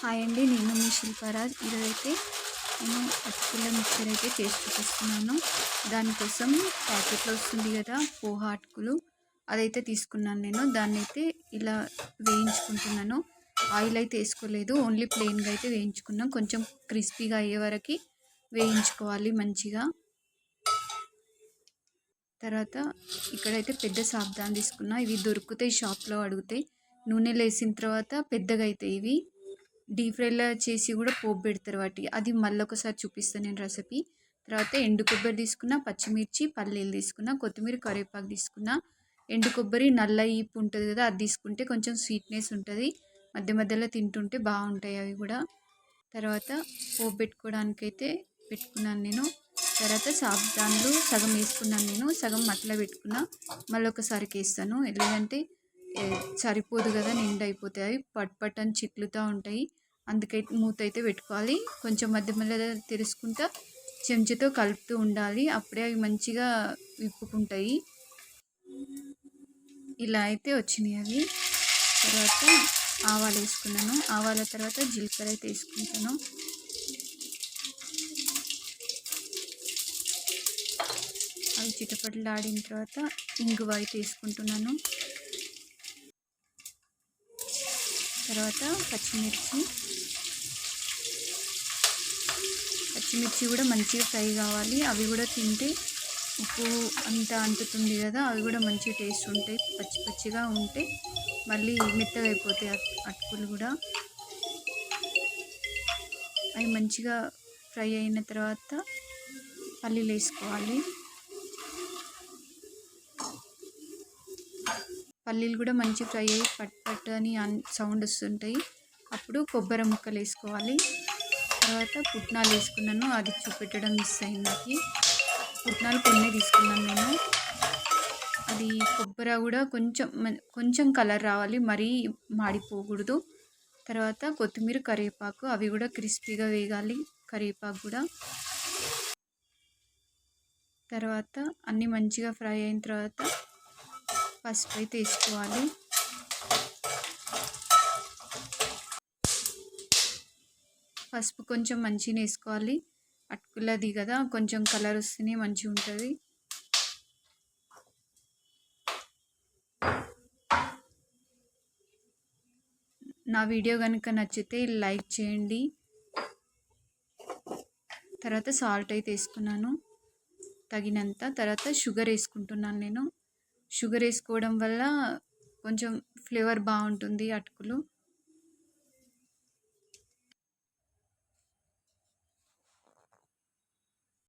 Hi అండి. నేను మీ శిల్పారాజ్. ఈరోజైతే నేను అటుకుల మిక్చర్ అయితే చేసి చూపిస్తున్నాను. దానికోసం ప్యాకెట్లో వస్తుంది కదా పోహా అటుకులు, అదైతే తీసుకున్నాను నేను. దాన్ని అయితే ఇలా వేయించుకుంటున్నాను. ఆయిల్ అయితే వేసుకోలేదు, ఓన్లీ ప్లెయిన్గా అయితే వేయించుకున్నాం. కొంచెం క్రిస్పీగా అయ్యే వరకు వేయించుకోవాలి మంచిగా. తర్వాత ఇక్కడైతే పెద్ద సాబ్దాన్ తీసుకున్నా. ఇవి దొరుకుతాయి షాప్లో అడిగితే. నూనెలో వేసిన తర్వాత పెద్దగా అవుతాయి ఇవి. డీప్ ఫ్రైలో చేసి కూడా పోపు పెడతారు వాటి. అది మళ్ళీ ఒకసారి చూపిస్తాను నేను రెసిపీ. తర్వాత ఎండు కొబ్బరి తీసుకున్న, పచ్చిమిర్చి, పల్లీలు తీసుకున్న, కొత్తిమీర, కరివేపాకు తీసుకున్న. ఎండు కొబ్బరి నల్ల ఈపు ఉంటుంది కదా, అది తీసుకుంటే కొంచెం స్వీట్నెస్ ఉంటుంది. మధ్య మధ్యలో తింటుంటే బాగుంటాయి అవి కూడా. తర్వాత పోపు పెట్టుకోవడానికైతే పెట్టుకున్నాను నేను. తర్వాత సాబ్దాన్లు సగం వేసుకున్నాను నేను, సగం మట్టిలో పెట్టుకున్నా. మళ్ళీ ఒకసారికి వేస్తాను, లేదంటే సరిపోదు కదా, నిండు అయిపోతాయి. అవి పట్ పట్ అని చిట్లుతూ ఉంటాయి. అందుకైతే మూత అయితే పెట్టుకోవాలి. కొంచెం మధ్య మధ్యలో తెరుచుకుంటా చెంచాతో కలుపుతూ ఉండాలి, అప్పుడే అవి మంచిగా విప్పుకుంటాయి. ఇలా అయితే వచ్చినాయి అవి. తర్వాత ఆవాలు వేసుకున్నాను. ఆవాల తర్వాత జీలకర్ర అయితే వేసుకుంటాను. అవి చిటపట్లు ఆడిన తర్వాత ఇంగువ అయితే వేసుకుంటున్నాను. తర్వాత పచ్చిమిర్చి కూడా మంచిగా ఫ్రై కావాలి. అవి కూడా తింటే ఉప్పు అంతా అంటుతుంది కదా, అవి కూడా మంచిగా టేస్ట్ ఉంటాయి. పచ్చి పచ్చిగా ఉంటే మళ్ళీ మెత్తగా అయిపోతాయి అటుకులు కూడా. అవి మంచిగా ఫ్రై అయిన తర్వాత పల్లీలు వేసుకోవాలి. పల్లీలు కూడా మంచి ఫ్రై అయ్యి పట్ పట్ అని సౌండ్ వస్తుంటాయి. అప్పుడు కొబ్బరి ముక్కలు వేసుకోవాలి. తర్వాత పుట్నాలు వేసుకున్నాను, అది చూపెట్టడం మిస్ అయింది నాకు. పుట్నాలు కొన్ని తీసుకున్నాను నేను. అది కొబ్బరి కూడా కొంచెం కలర్ రావాలి, మరీ మాడిపోకూడదు. తర్వాత కొత్తిమీర, కరివేపాకు, అవి కూడా క్రిస్పీగా వేగాలి, కరివేపాకు కూడా. తర్వాత అన్నీ మంచిగా ఫ్రై అయిన తర్వాత పసుపు అయితే వేసుకోవాలి. పసుపు కొంచెం మంచిగా వేసుకోవాలి, అటుకులది కదా, కొంచెం కలర్ వస్తేనే మంచిగా ఉంటుంది. నా వీడియో కనుక నచ్చితే లైక్ చేయండి. తర్వాత సాల్ట్ అయితే వేసుకున్నాను తగినంత. తర్వాత షుగర్ వేసుకుంటున్నాను నేను. షుగర్ వేసుకోవడం వల్ల కొంచెం ఫ్లేవర్ బాగుంటుంది అటుకులు.